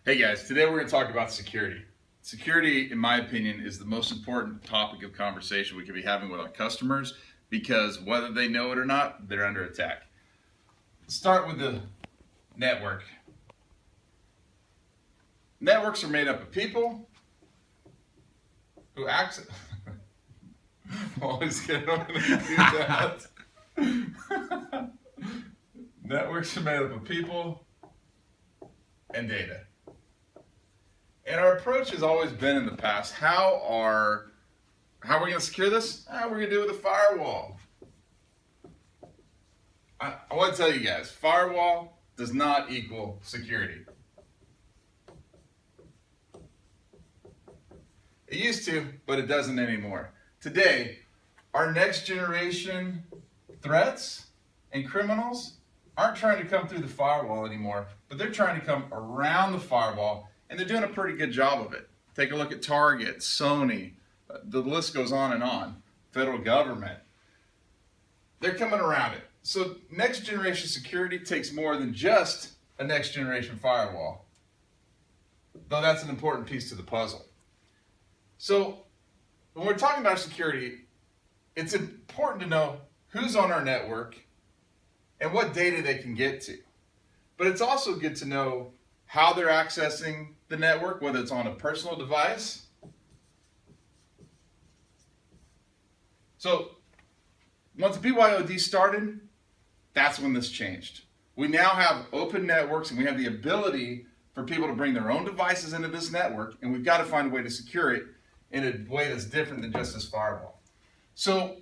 Hey guys, today we're going to talk about security. Security, in my opinion, is the most important topic of conversation we could be having with our customers because whether they know it or not, they're under attack. Let's start with the network. Networks are made up of people who access. Always get over to do that. Networks are made up of people and data. And our approach has always been in the past, how are we going to secure this? We're going to do it with a firewall. I want to tell you guys, firewall does not equal security. It used to, but it doesn't anymore. Today, our next generation threats and criminals aren't trying to come through the firewall anymore, but they're trying to come around the firewall. And they're doing a pretty good job of it. Take a look at Target, Sony, the list goes on and on. Federal government. They're coming around it. So next generation security takes more than just a next generation firewall. Though that's an important piece to the puzzle. So when we're talking about security, it's important to know who's on our network and what data they can get to. But it's also good to know how they're accessing the network, whether it's on a personal device. So once BYOD started, that's when this changed. We now have open networks and we have the ability for people to bring their own devices into this network, and we've got to find a way to secure it in a way that's different than just this firewall. So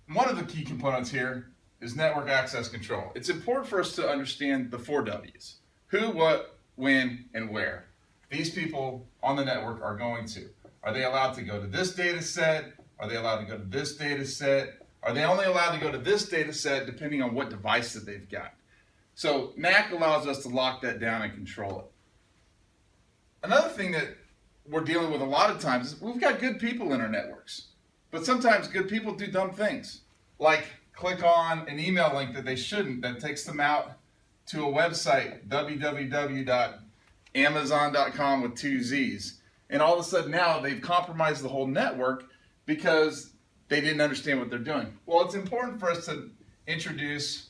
one of the key components here is network access control. It's important for us to understand the 4 W's. Who, what, when, and where. These people on the network are going to. Are they allowed to go to this data set? Are they allowed to go to this data set? Are they only allowed to go to this data set depending on what device that they've got? So NAC allows us to lock that down and control it. Another thing that we're dealing with a lot of times is we've got good people in our networks. But sometimes good people do dumb things. Like click on an email link that they shouldn't, that takes them out to a website, www.amazon.com with 2 Z's. And all of a sudden now they've compromised the whole network because they didn't understand what they're doing. Well, it's important for us to introduce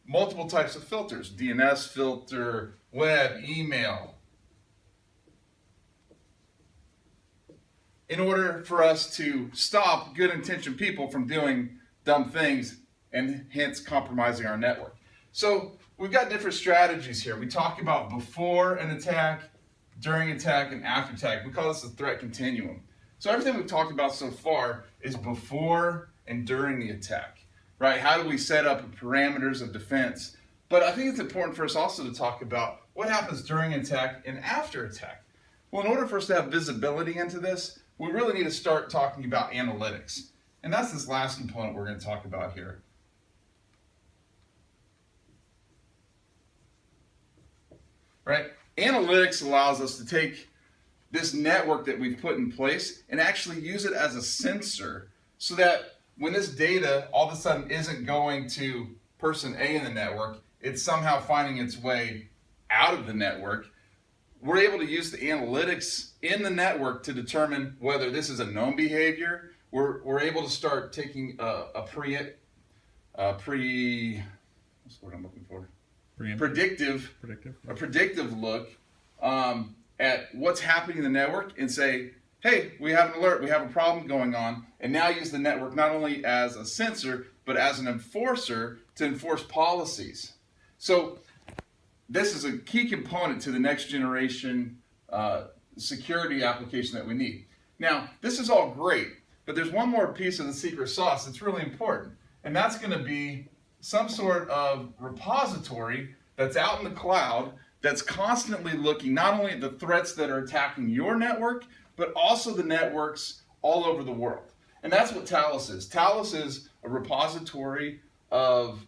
multiple types of filters, DNS filter, web, email, in order for us to stop good intentioned people from doing dumb things and hence compromising our network. So we've got different strategies here. We talk about before an attack, during attack, and after attack. We call this the threat continuum. So everything we've talked about so far is before and during the attack, right? How do we set up parameters of defense? But I think it's important for us also to talk about what happens during attack and after attack. Well, in order for us to have visibility into this, we really need to start talking about analytics. And that's this last component we're going to talk about here. Right? Analytics allows us to take this network that we've put in place and actually use it as a sensor so that when this data all of a sudden isn't going to person A in the network, it's somehow finding its way out of the network. We're able to use the analytics in the network to determine whether this is a known behavior. We're able to start taking a predictive look at what's happening in the network and say, hey, we have an alert, we have a problem going on, and now use the network not only as a sensor, but as an enforcer to enforce policies. So this is a key component to the next generation security application that we need. Now, this is all great, but there's one more piece of the secret sauce that's really important, and that's going to be some sort of repository that's out in the cloud that's constantly looking not only at the threats that are attacking your network, but also the networks all over the world. And that's what Talos is. Talos is a repository of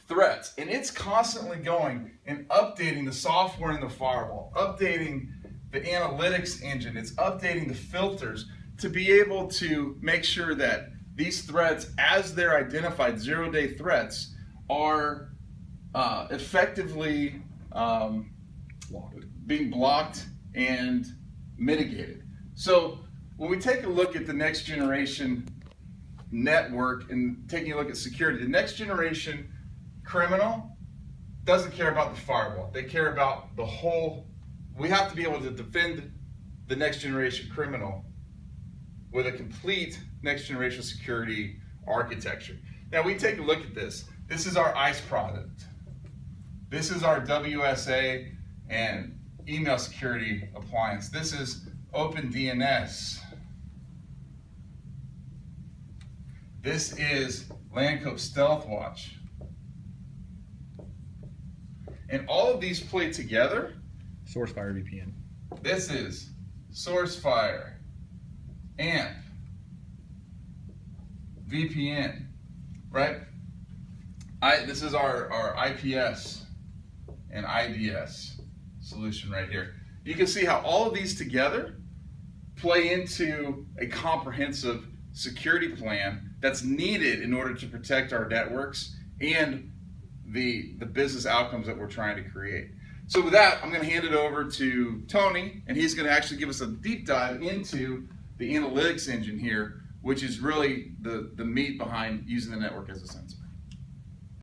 threats, and it's constantly going and updating the software in the firewall, updating the analytics engine, it's updating the filters to be able to make sure that these threats, as they're identified, zero-day threats, are effectively being blocked and mitigated. So when we take a look at the next generation network and taking a look at security, the next generation criminal doesn't care about the firewall. They care about the whole. We have to be able to defend the next generation criminal with a complete next generation security architecture. Now we take a look at this. This is our ICE product. This is our WSA and email security appliance. This is OpenDNS. This is Landcope StealthWatch. And all of these play together. SourceFire VPN. This is SourceFire, AMP, VPN, right? This is our IPS and IDS solution right here. You can see how all of these together play into a comprehensive security plan that's needed in order to protect our networks and the business outcomes that we're trying to create. So with that, I'm going to hand it over to Tony, and he's going to actually give us a deep dive into the analytics engine here, which is really the meat behind using the network as a sensor.